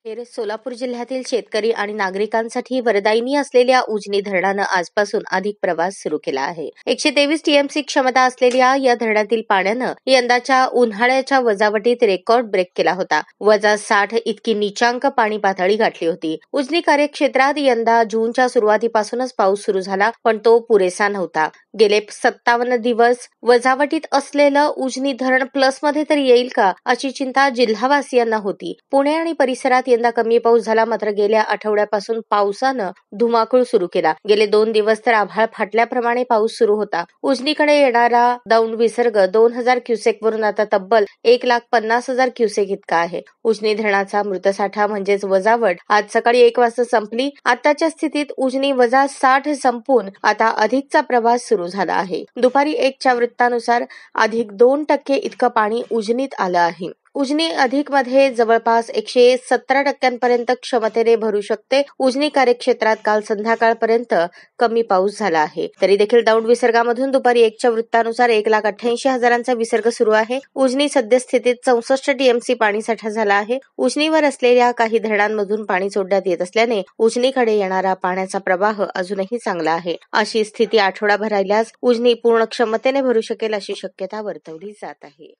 अखेर सोलापूर जिल्ह्यातील शेतकरी आणि नागरिकांसाठी वरदायिनी असलेल्या उजनी धरणानं आजपासून अधिक प्रवास सुरू केला आहे. 123 टीएमसी क्षमता असलेल्या या धरणातील पाण्यानं यंदाच्या उन्हाळ्याच्या वजावटीत रेकॉर्ड ब्रेक केला होता. -60 इतकी नीचांक पाणी पातळी गाठली होती. उजनी कार्यक्षेत्रात यंदा जूनच्या सुरुवातीपासूनच पाऊस सुरू झाला, पण तो पुरेसा नव्हता. गेले 57 दिवस वजावटीत असलेलं उजनी धरण प्लसमध्ये तरी येईल का, अशी चिंता जिल्हावासियांना होती. पुणे आणि परिसरात यंदा कमी पाऊस झाला, मात्र गेल्या आठवड्यापासून पावसानं धुमाकूळ सुरू केला. गेले 2 दिवस तर आभाळ फाटल्याप्रमाणे पाऊस सुरू होता. उजनीकडे येणारा दौंड विसर्ग 2000 क्युसेक वरून आता तब्बल 1,50,000 क्युसेक इतका आहे. उजनी धरणाचा मृतसाठा म्हणजेच वजावट आज सकाळी 1 वाजता संपली. आताच्या स्थितीत उजनी -60 संपून आता अधिकचा प्रवास सुरू झाला आहे. दुपारी 1च्या वृत्तानुसार अधिक 2% इतकं पाणी उजनीत आलं आहे. उजनी अधिक मध्ये जवळपास 117% क्षमतेने भरू शकते. उजनी कार्यक्षेत्रात काल संध्याकाळपर्यंत कमी पाऊस झाला आहे. तरी देखील दौंड विसर्गामधून दुपारी 1च्या वृत्तानुसार 1,88,000चा विसर्ग सुरू आहे. उजनी सद्यस्थितीत 64 टीएमसी पाणीसाठा झाला आहे. उजनीवर असलेल्या काही धरणांमधून पाणी सोडण्यात येत असल्याने उजनीकडे येणारा पाण्याचा प्रवाह अजूनही चांगला आहे. अशी स्थिती आठवडाभर राहिल्यास उजनी पूर्ण क्षमतेने भरू शकेल अशी शक्यता वर्तवली जात आहे.